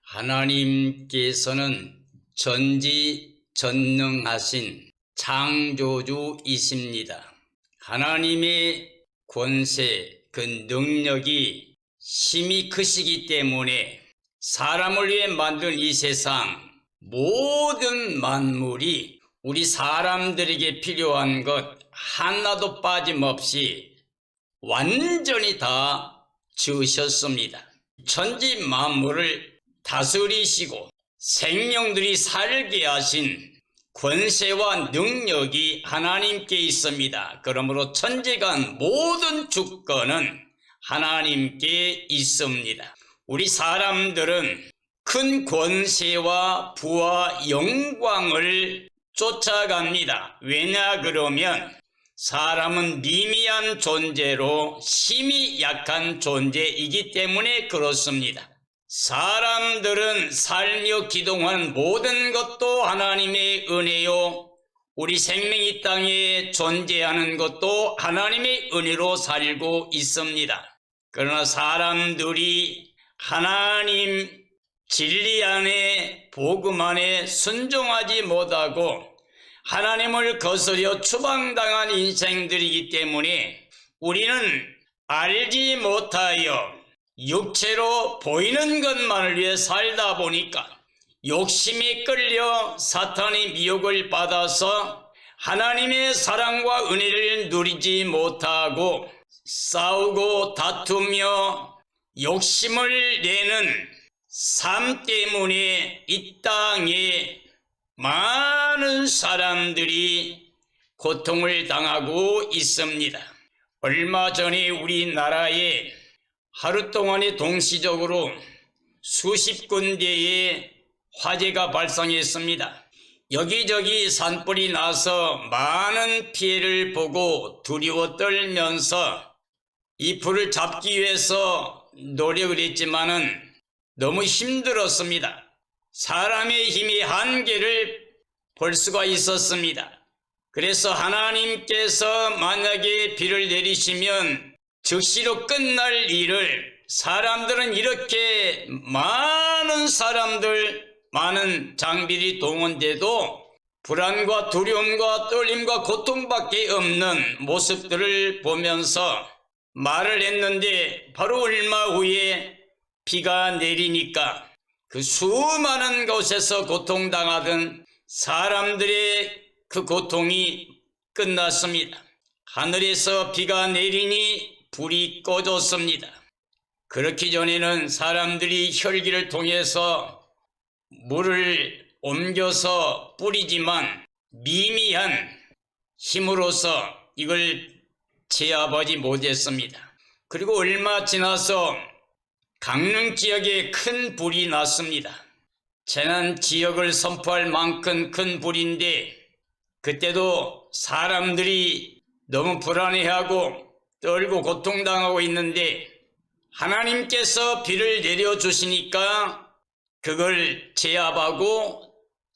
하나님께서는 전지전능하신 창조주이십니다. 하나님의 권세, 그 능력이 심히 크시기 때문에 사람을 위해 만든 이 세상 모든 만물이 우리 사람들에게 필요한 것 하나도 빠짐없이 완전히 다 지으셨습니다. 천지 만물을 다스리시고 생명들이 살게 하신 권세와 능력이 하나님께 있습니다. 그러므로 천지간 모든 주권은 하나님께 있습니다. 우리 사람들은 큰 권세와 부와 영광을 쫓아갑니다. 왜냐 그러면 사람은 미미한 존재로 심히 약한 존재이기 때문에 그렇습니다. 사람들은 살며 기동하는 모든 것도 하나님의 은혜요, 우리 생명이 이 땅에 존재하는 것도 하나님의 은혜로 살고 있습니다. 그러나 사람들이 하나님 진리 안에 복음 안에 순종하지 못하고 하나님을 거스려 추방당한 인생들이기 때문에 우리는 알지 못하여 육체로 보이는 것만을 위해 살다 보니까 욕심이 끌려 사탄의 미혹을 받아서 하나님의 사랑과 은혜를 누리지 못하고 싸우고 다투며 욕심을 내는 삶 때문에 이 땅에 많은 사람들이 고통을 당하고 있습니다. 얼마 전에 우리나라에 하루 동안에 동시적으로 수십 군데의 화재가 발생했습니다. 여기저기 산불이 나서 많은 피해를 보고 두려워 떨면서 이 불을 잡기 위해서 노력을 했지만은 너무 힘들었습니다. 사람의 힘이 한계를 볼 수가 있었습니다. 그래서 하나님께서 만약에 비를 내리시면 즉시로 끝날 일을 사람들은 이렇게 많은 사람들, 많은 장비들이 동원돼도 불안과 두려움과 떨림과 고통밖에 없는 모습들을 보면서 말을 했는데 바로 얼마 후에 비가 내리니까 그 수많은 곳에서 고통당하던 사람들의 그 고통이 끝났습니다. 하늘에서 비가 내리니 불이 꺼졌습니다. 그렇기 전에는 사람들이 혈기를 통해서 물을 옮겨서 뿌리지만 미미한 힘으로서 이걸 제압하지 못했습니다. 그리고 얼마 지나서 강릉 지역에 큰 불이 났습니다. 재난 지역을 선포할 만큼 큰 불인데 그때도 사람들이 너무 불안해하고 떨고 고통당하고 있는데 하나님께서 비를 내려주시니까 그걸 제압하고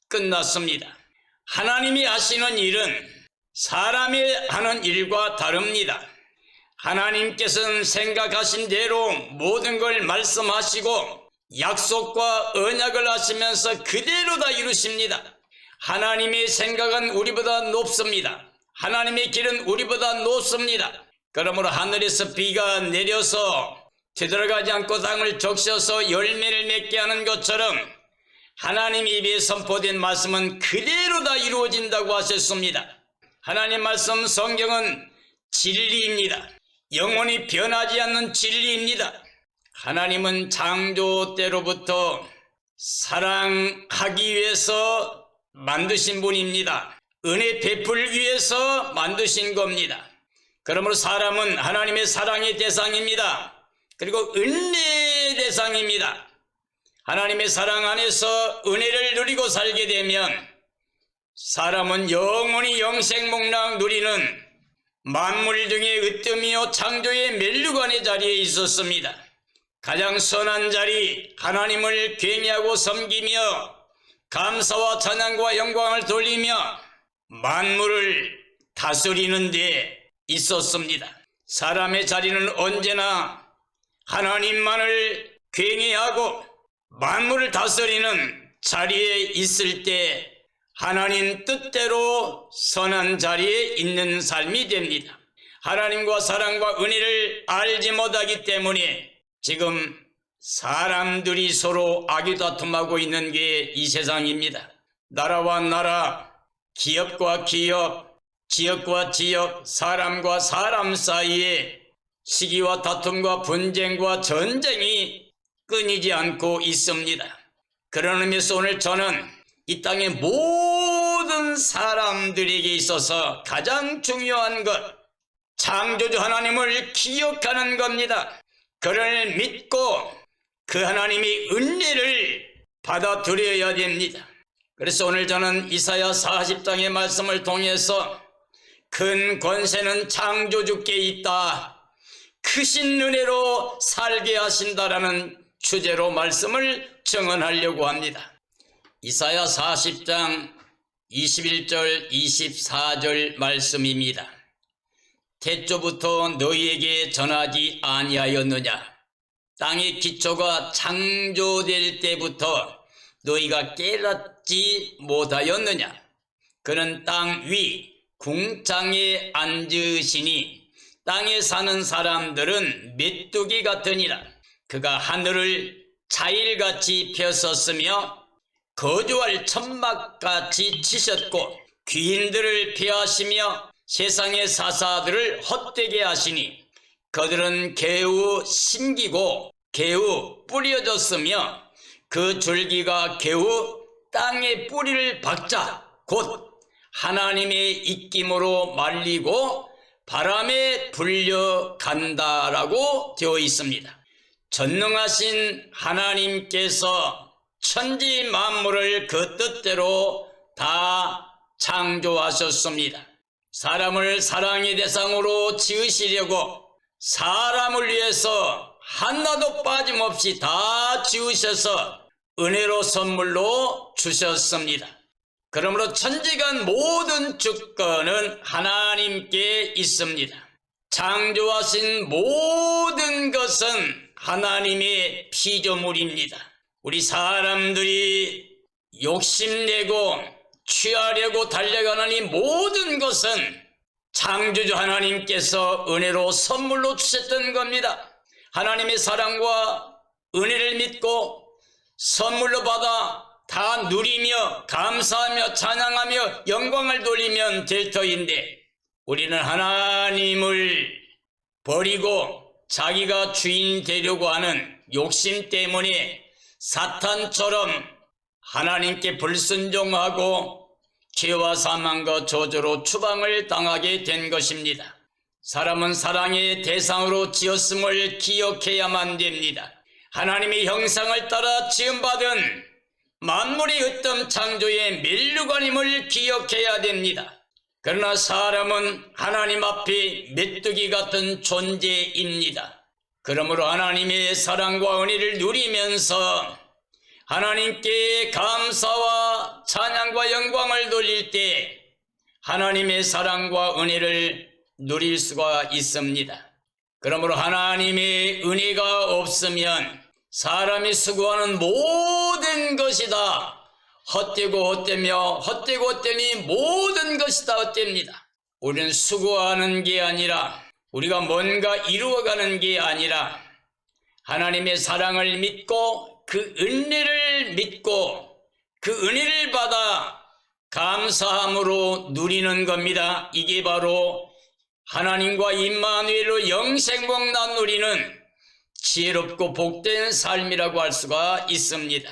끝났습니다. 하나님이 하시는 일은 사람이 하는 일과 다릅니다. 하나님께서는 생각하신 대로 모든 걸 말씀하시고 약속과 언약을 하시면서 그대로 다 이루십니다. 하나님의 생각은 우리보다 높습니다. 하나님의 길은 우리보다 높습니다. 그러므로 하늘에서 비가 내려서 되돌아가지 않고 땅을 적셔서 열매를 맺게 하는 것처럼 하나님 입에 선포된 말씀은 그대로 다 이루어진다고 하셨습니다. 하나님 말씀 성경은 진리입니다. 영원히 변하지 않는 진리입니다. 하나님은 창조 때로부터 사랑하기 위해서 만드신 분입니다. 은혜 베풀기 위해서 만드신 겁니다. 그러므로 사람은 하나님의 사랑의 대상입니다. 그리고 은혜의 대상입니다. 하나님의 사랑 안에서 은혜를 누리고 살게 되면 사람은 영원히 영생목락 누리는 만물 중에 으뜸이요 창조의 멸류관의 자리에 있었습니다. 가장 선한 자리, 하나님을 굉해하고 섬기며 감사와 찬양과 영광을 돌리며 만물을 다스리는 데 있었습니다. 사람의 자리는 언제나 하나님만을 굉해하고 만물을 다스리는 자리에 있을 때 하나님 뜻대로 선한 자리에 있는 삶이 됩니다. 하나님과 사랑과 은혜를 알지 못하기 때문에 지금 사람들이 서로 악유다툼하고 있는 게 이 세상입니다. 나라와 나라, 기업과 기업, 지역과 지역, 사람과 사람 사이에 시기와 다툼과 분쟁과 전쟁이 끊이지 않고 있습니다. 그런 의미에서 오늘 저는 이 땅의 모든 사람들에게 있어서 가장 중요한 것, 창조주 하나님을 기억하는 겁니다. 그를 믿고 그 하나님이 은혜를 받아들여야 됩니다. 그래서 오늘 저는 이사야 40장의 말씀을 통해서 큰 권세는 창조주께 있다, 크신 은혜로 살게 하신다라는 주제로 말씀을 증언하려고 합니다. 이사야 40장 21절 24절 말씀입니다. 태초부터 너희에게 전하지 아니하였느냐? 땅의 기초가 창조될 때부터 너희가 깨닫지 못하였느냐? 그는 땅 위 궁창에 앉으시니 땅에 사는 사람들은 메뚜기 같으니라. 그가 하늘을 자일같이 펴섰으며 거주할 천막같이 치셨고 귀인들을 피하시며 세상의 사사들을 헛되게 하시니 그들은 개우 심기고 개우 뿌려졌으며 그 줄기가 개우 땅에 뿌리를 박자 곧 하나님의 입김으로 말리고 바람에 불려간다라고 되어 있습니다. 전능하신 하나님께서 천지 만물을 그 뜻대로 다 창조하셨습니다. 사람을 사랑의 대상으로 지으시려고 사람을 위해서 하나도 빠짐없이 다 지으셔서 은혜로 선물로 주셨습니다. 그러므로 천지간 모든 주권은 하나님께 있습니다. 창조하신 모든 것은 하나님의 피조물입니다. 우리 사람들이 욕심내고 취하려고 달려가는 이 모든 것은 창조주 하나님께서 은혜로 선물로 주셨던 겁니다. 하나님의 사랑과 은혜를 믿고 선물로 받아 다 누리며 감사하며 찬양하며 영광을 돌리면 될 터인데 우리는 하나님을 버리고 자기가 주인 되려고 하는 욕심 때문에 사탄처럼 하나님께 불순종하고 죄와 사망과 저주로 추방을 당하게 된 것입니다. 사람은 사랑의 대상으로 지었음을 기억해야만 됩니다. 하나님의 형상을 따라 지음받은 만물의 으뜸 창조의 멸류관임을 기억해야 됩니다. 그러나 사람은 하나님 앞에 메뚜기 같은 존재입니다. 그러므로 하나님의 사랑과 은혜를 누리면서 하나님께 감사와 찬양과 영광을 돌릴 때 하나님의 사랑과 은혜를 누릴 수가 있습니다. 그러므로 하나님의 은혜가 없으면 사람이 수고하는 모든 것이 다 헛되고 헛되며 헛되고 헛되니 모든 것이 다 헛됩니다. 우리는 수고하는 게 아니라 우리가 뭔가 이루어가는 게 아니라 하나님의 사랑을 믿고 그 은혜를 믿고 그 은혜를 받아 감사함으로 누리는 겁니다. 이게 바로 하나님과 임마누엘로 영생복 나누리는 지혜롭고 복된 삶이라고 할 수가 있습니다.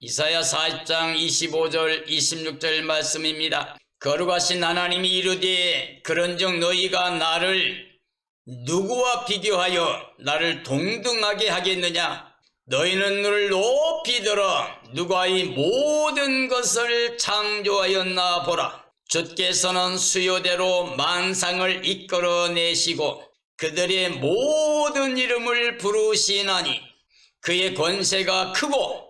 이사야 40장 25절 26절 말씀입니다. 거룩하신 하나님이 이르되 그런즉 너희가 나를 누구와 비교하여 나를 동등하게 하겠느냐? 너희는 눈을 높이 들어 누가 이 모든 것을 창조하였나 보라. 주께서는 수요대로 만상을 이끌어내시고 그들의 모든 이름을 부르시나니 그의 권세가 크고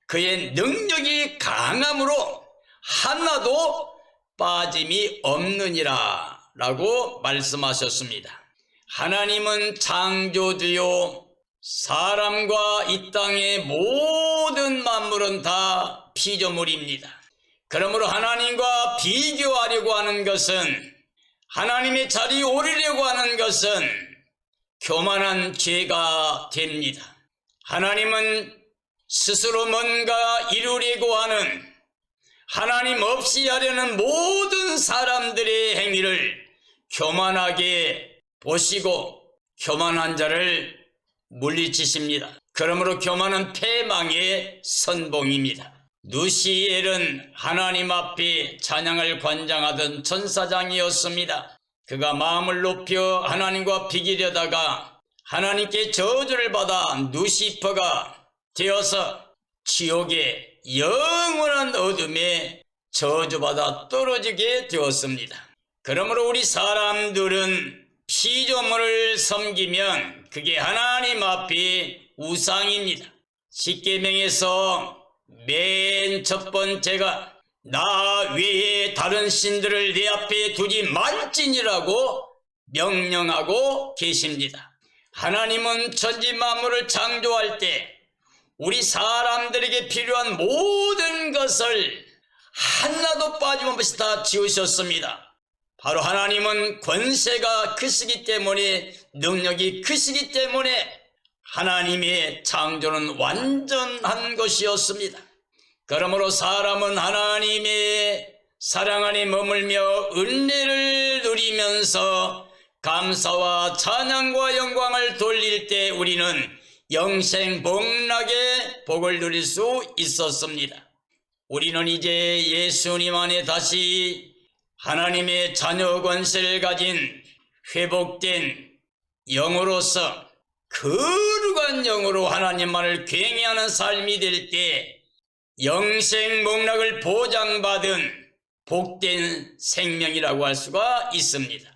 그의 능력이 강함으로 하나도 빠짐이 없느니라 라고 말씀하셨습니다. 하나님은 창조주요 사람과 이 땅의 모든 만물은 다 피조물입니다. 그러므로 하나님과 비교하려고 하는 것은, 하나님의 자리에 오르려고 하는 것은 교만한 죄가 됩니다. 하나님은 스스로 뭔가 이루려고 하는, 하나님 없이 하려는 모든 사람들의 행위를 교만하게 보시고 교만한 자를 물리치십니다. 그러므로 교만은 패망의 선봉입니다. 누시엘은 하나님 앞에 찬양을 관장하던 천사장이었습니다. 그가 마음을 높여 하나님과 비기려다가 하나님께 저주를 받아 누시퍼가 되어서 지옥의 영원한 어둠에 저주받아 떨어지게 되었습니다. 그러므로 우리 사람들은 피조물을 섬기면 그게 하나님 앞에 우상입니다. 십계명에서 맨 첫 번째가 나 외에 다른 신들을 내 앞에 두지 말지니라고 명령하고 계십니다. 하나님은 천지 만물을 창조할 때 우리 사람들에게 필요한 모든 것을 하나도 빠짐없이 다 지으셨습니다. 바로 하나님은 권세가 크시기 때문에, 능력이 크시기 때문에 하나님의 창조는 완전한 것이었습니다. 그러므로 사람은 하나님의 사랑 안에 머물며 은혜를 누리면서 감사와 찬양과 영광을 돌릴 때 우리는 영생복락의 복을 누릴 수 있었습니다. 우리는 이제 예수님 안에 다시 하나님의 자녀 권세를 가진 회복된 영으로서 거룩한 영으로 하나님만을 경외하는 삶이 될 때 영생복락을 보장받은 복된 생명이라고 할 수가 있습니다.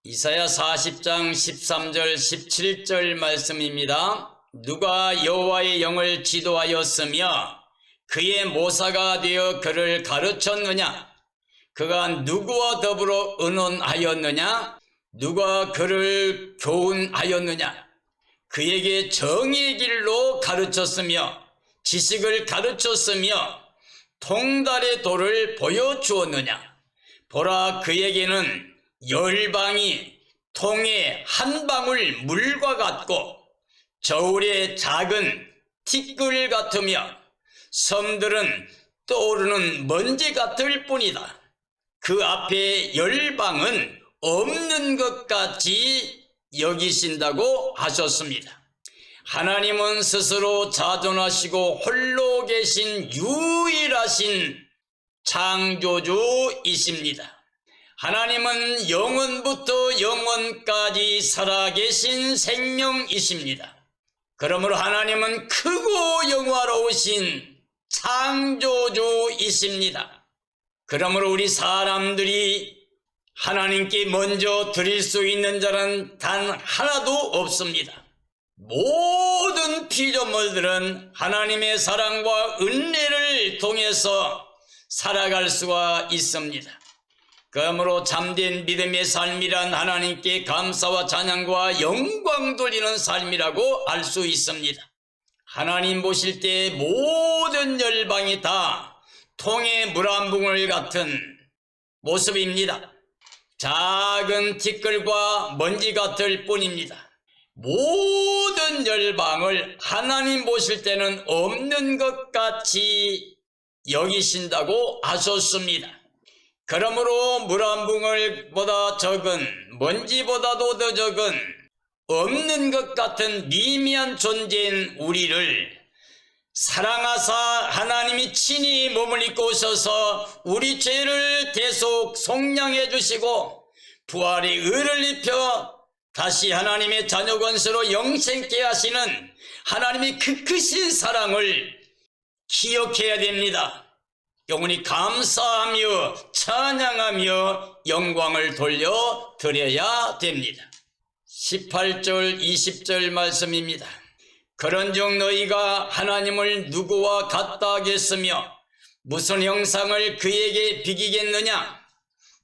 이사야 40장 13절 17절 말씀입니다. 누가 여호와의 영을 지도하였으며 그의 모사가 되어 그를 가르쳤느냐? 그가 누구와 더불어 의논하였느냐? 누가 그를 교훈하였느냐? 그에게 정의의 길로 가르쳤으며 지식을 가르쳤으며 통달의 도를 보여주었느냐? 보라, 그에게는 열방이 통의 한 방울 물과 같고 저울의 작은 티끌 같으며 섬들은 떠오르는 먼지 같을 뿐이다. 그 앞에 열방은 없는 것 같이 여기신다고 하셨습니다. 하나님은 스스로 자존하시고 홀로 계신 유일하신 창조주이십니다. 하나님은 영원부터 영원까지 살아계신 생명이십니다. 그러므로 하나님은 크고 영화로우신 창조주이십니다. 그러므로 우리 사람들이 하나님께 먼저 드릴 수 있는 자는 단 하나도 없습니다. 모든 피조물들은 하나님의 사랑과 은혜를 통해서 살아갈 수가 있습니다. 그러므로 참된 믿음의 삶이란 하나님께 감사와 찬양과 영광 돌리는 삶이라고 알 수 있습니다. 하나님 보실 때 모든 열방이 다 통의 물 한 붕울 같은 모습입니다. 작은 티끌과 먼지 같을 뿐입니다. 모든 열방을 하나님 보실 때는 없는 것 같이 여기신다고 하셨습니다. 그러므로 물 한 붕울보다 적은, 먼지보다도 더 적은, 없는 것 같은 미미한 존재인 우리를 사랑하사 하나님이 친히 몸을 입고 오셔서 우리 죄를 대속 속량해 주시고 부활의 의를 입혀 다시 하나님의 자녀 권세로 영생케 하시는 하나님의 그 크신 사랑을 기억해야 됩니다. 영원히 감사하며 찬양하며 영광을 돌려 드려야 됩니다. 18절 20절 말씀입니다. 그런즉 너희가 하나님을 누구와 같다 하겠으며 무슨 형상을 그에게 비기겠느냐?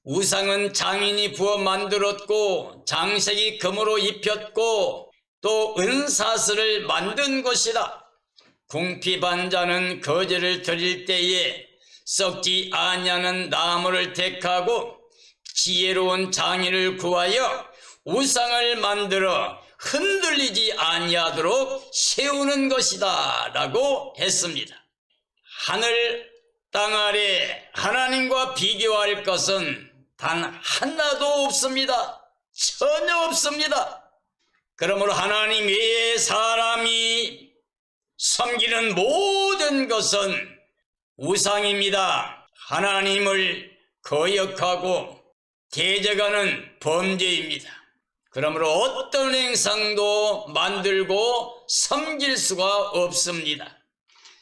우상은 장인이 부어 만들었고 장색이 금으로 입혔고 또 은사슬을 만든 것이라. 궁핍한 자는 거제를 드릴 때에 썩지 아니하는 나무를 택하고 지혜로운 장인을 구하여 우상을 만들어 흔들리지 아니하도록 세우는 것이다 라고 했습니다. 하늘 땅 아래 하나님과 비교할 것은 단 하나도 없습니다. 전혀 없습니다. 그러므로 하나님 외에 사람이 섬기는 모든 것은 우상입니다. 하나님을 거역하고 대적하는 범죄입니다. 그러므로 어떤 행상도 만들고 섬길 수가 없습니다.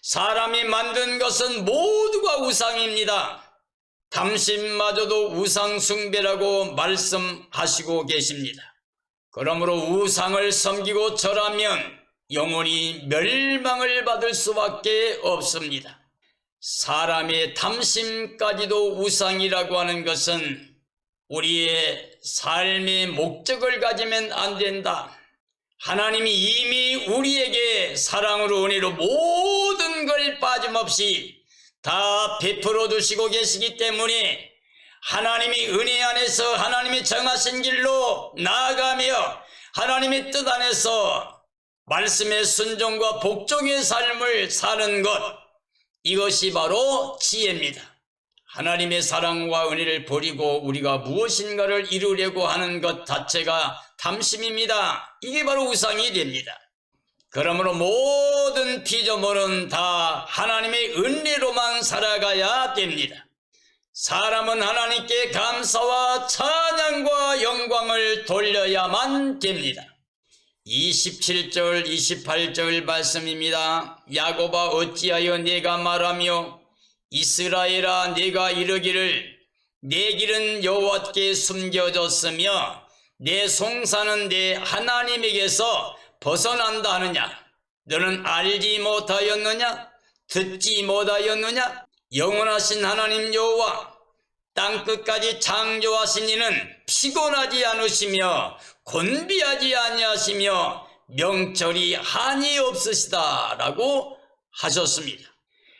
사람이 만든 것은 모두가 우상입니다. 당신마저도 우상 숭배라고 말씀하시고 계십니다. 그러므로 우상을 섬기고 절하면 영원히 멸망을 받을 수밖에 없습니다. 사람의 탐심까지도 우상이라고 하는 것은 우리의 삶의 목적을 가지면 안 된다. 하나님이 이미 우리에게 사랑으로 은혜로 모든 걸 빠짐없이 다 베풀어 주시고 계시기 때문에 하나님이 은혜 안에서 하나님이 정하신 길로 나아가며 하나님의 뜻 안에서 말씀의 순종과 복종의 삶을 사는 것, 이것이 바로 지혜입니다. 하나님의 사랑과 은혜를 버리고 우리가 무엇인가를 이루려고 하는 것 자체가 탐심입니다. 이게 바로 우상이 됩니다. 그러므로 모든 피조물은 다 하나님의 은혜로만 살아가야 됩니다. 사람은 하나님께 감사와 찬양과 영광을 돌려야만 됩니다. 27절 28절 말씀입니다. 야곱아 어찌하여 내가 말하며 이스라엘아 내가 이르기를 내 길은 여호와께 숨겨졌으며 내 송사는 내 하나님에게서 벗어난다 하느냐? 너는 알지 못하였느냐? 듣지 못하였느냐? 영원하신 하나님 여호와 땅끝까지 창조하신 이는 피곤하지 않으시며 곤비하지 아니하시며 명철이 한이 없으시다 라고 하셨습니다.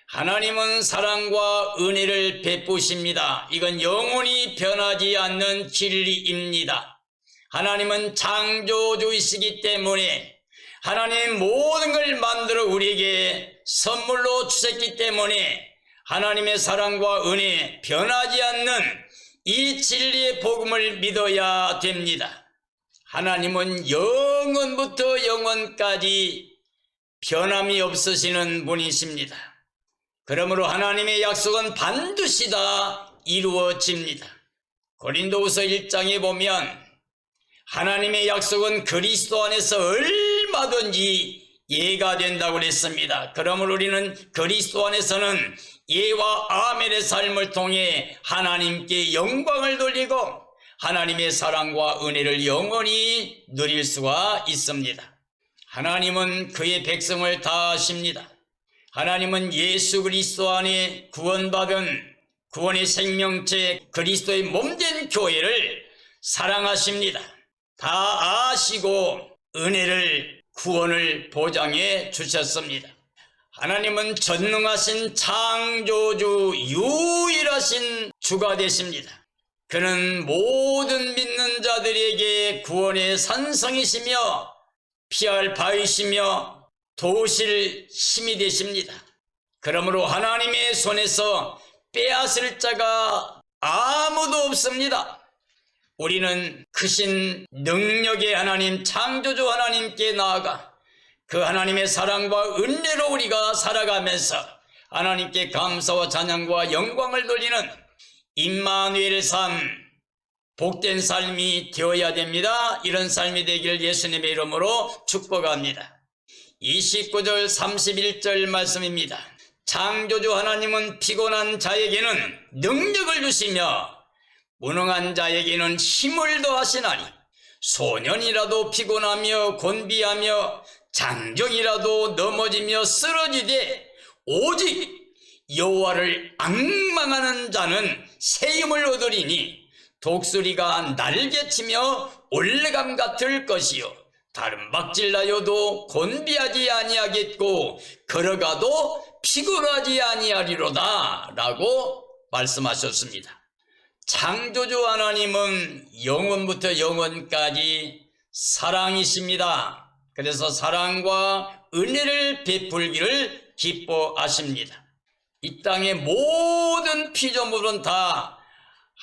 하나님은 사랑과 은혜를 베푸십니다. 이건 영원히 변하지 않는 진리입니다. 하나님은 창조주이시기 때문에 하나님 모든 걸 만들어 우리에게 선물로 주셨기 때문에 하나님의 사랑과 은혜, 변하지 않는 이 진리의 복음을 믿어야 됩니다. 하나님은 영원부터 영원까지 변함이 없으시는 분이십니다. 그러므로 하나님의 약속은 반드시 다 이루어집니다. 고린도후서 1장에 보면 하나님의 약속은 그리스도 안에서 얼마든지 예가 된다고 그랬습니다. 그러므로 우리는 그리스도 안에서는 예와 아멘의 삶을 통해 하나님께 영광을 돌리고 하나님의 사랑과 은혜를 영원히 누릴 수가 있습니다. 하나님은 그의 백성을 다 아십니다. 하나님은 예수 그리스도 안에 구원받은 구원의 생명체 그리스도의 몸된 교회를 사랑하십니다. 다 아시고 은혜를 구원을 보장해 주셨습니다. 하나님은 전능하신 창조주 유일하신 주가 되십니다. 그는 모든 믿는 자들에게 구원의 산성이시며 피할 바위시며 도우실 힘이 되십니다. 그러므로 하나님의 손에서 빼앗을 자가 아무도 없습니다. 우리는 크신 능력의 하나님 창조주 하나님께 나아가 그 하나님의 사랑과 은혜로 우리가 살아가면서 하나님께 감사와 찬양과 영광을 돌리는 임마누엘 삶, 복된 삶이 되어야 됩니다. 이런 삶이 되기를 예수님의 이름으로 축복합니다. 29절 31절 말씀입니다. 창조주 하나님은 피곤한 자에게는 능력을 주시며 무능한 자에게는 힘을 더하시나니 소년이라도 피곤하며 곤비하며 장정이라도 넘어지며 쓰러지되 오직 여호와를 앙망하는 자는 새 힘을 얻으리니 독수리가 날개치며 올레감 같을 것이요 다른 박질나여도 곤비하지 아니하겠고 걸어가도 피곤하지 아니하리로다 라고 말씀하셨습니다. 창조주 하나님은 영원부터 영원까지 사랑이십니다. 그래서 사랑과 은혜를 베풀기를 기뻐하십니다. 이 땅의 모든 피조물은 다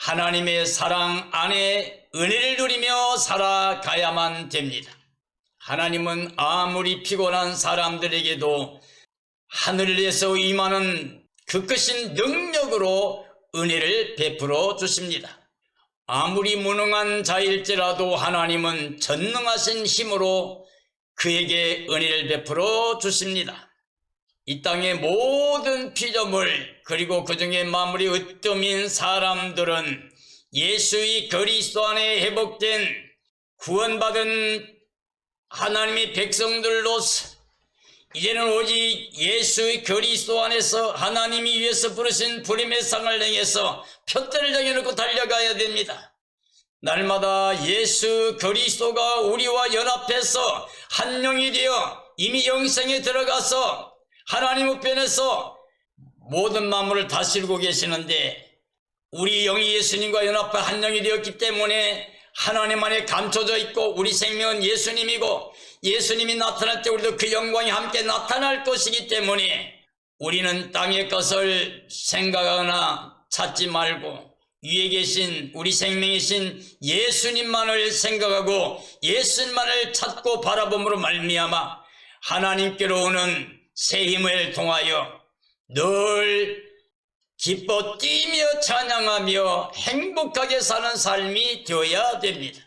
하나님의 사랑 안에 은혜를 누리며 살아가야만 됩니다. 하나님은 아무리 피곤한 사람들에게도 하늘에서 임하는 그 크신 능력으로 은혜를 베풀어 주십니다. 아무리 무능한 자일지라도 하나님은 전능하신 힘으로 그에게 은혜를 베풀어 주십니다. 이 땅의 모든 피조물 그리고 그 중에 마무리 으뜸인 사람들은 예수의 그리스도 안에 회복된 구원받은 하나님의 백성들로서 이제는 오직 예수의 그리스도 안에서 하나님이 위해서 부르신 부름의 상을 행해서 표대를 정해놓고 달려가야 됩니다. 날마다 예수 그리스도가 우리와 연합해서 한 영이 되어 이미 영생에 들어가서 하나님 우편에서 모든 만물을 다스리고 계시는데 우리 영이 예수님과 연합해 한 영이 되었기 때문에 하나님 안에 감춰져 있고 우리 생명은 예수님이고 예수님이 나타날 때 우리도 그 영광이 함께 나타날 것이기 때문에 우리는 땅의 것을 생각하거나 찾지 말고 위에 계신 우리 생명이신 예수님만을 생각하고 예수님만을 찾고 바라봄으로 말미암아 하나님께로 오는 새 힘을 통하여 늘 기뻐 뛰며 찬양하며 행복하게 사는 삶이 되어야 됩니다.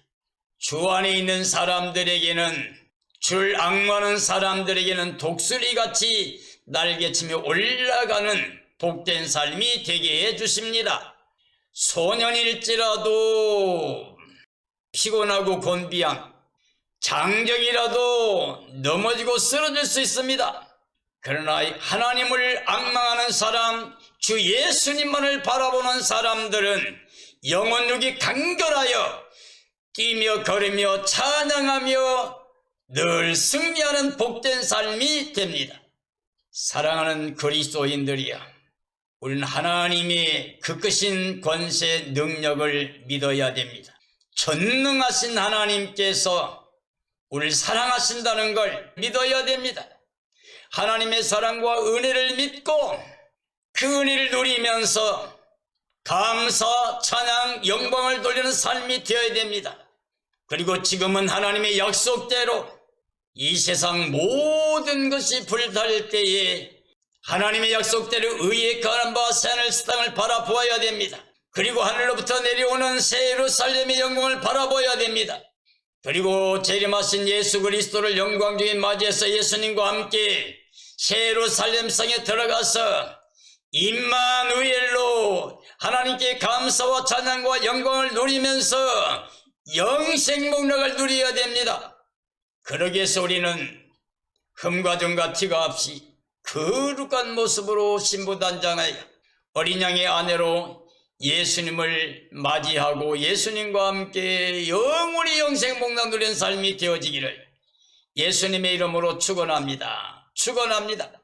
주 안에 있는 사람들에게는 주를 앙망하는 사람들에게는 독수리같이 날개치며 올라가는 복된 삶이 되게 해주십니다. 소년일지라도 피곤하고 곤비한 장정이라도 넘어지고 쓰러질 수 있습니다. 그러나 하나님을 앙망하는 사람, 주 예수님만을 바라보는 사람들은 영혼육이 간결하여 뛰며 걸으며 찬양하며 늘 승리하는 복된 삶이 됩니다. 사랑하는 그리스도인들이여, 우리는 하나님의 그 크신 권세 능력을 믿어야 됩니다. 전능하신 하나님께서 우리를 사랑하신다는 걸 믿어야 됩니다. 하나님의 사랑과 은혜를 믿고 그 은혜를 누리면서 감사, 찬양, 영광을 돌리는 삶이 되어야 됩니다. 그리고 지금은 하나님의 약속대로 이 세상 모든 것이 불탈 때에 하나님의 약속대로 의에 가는 바 새하늘 새 땅을 바라보아야 됩니다. 그리고 하늘로부터 내려오는 새 예루살렘의 영광을 바라보아야 됩니다. 그리고 재림하신 예수 그리스도를 영광 중에 맞이해서 예수님과 함께 새 예루살렘 성에 들어가서 임마누엘로 하나님께 감사와 찬양과 영광을 누리면서 영생 목록을 누려야 됩니다. 그러기 위해서 우리는 흠과 점과 티가 없이 거룩한 모습으로 신부단장하여 어린 양의 아내로 예수님을 맞이하고 예수님과 함께 영원히 영생 목록 누리는 삶이 되어지기를 예수님의 이름으로 축원합니다. 축원합니다.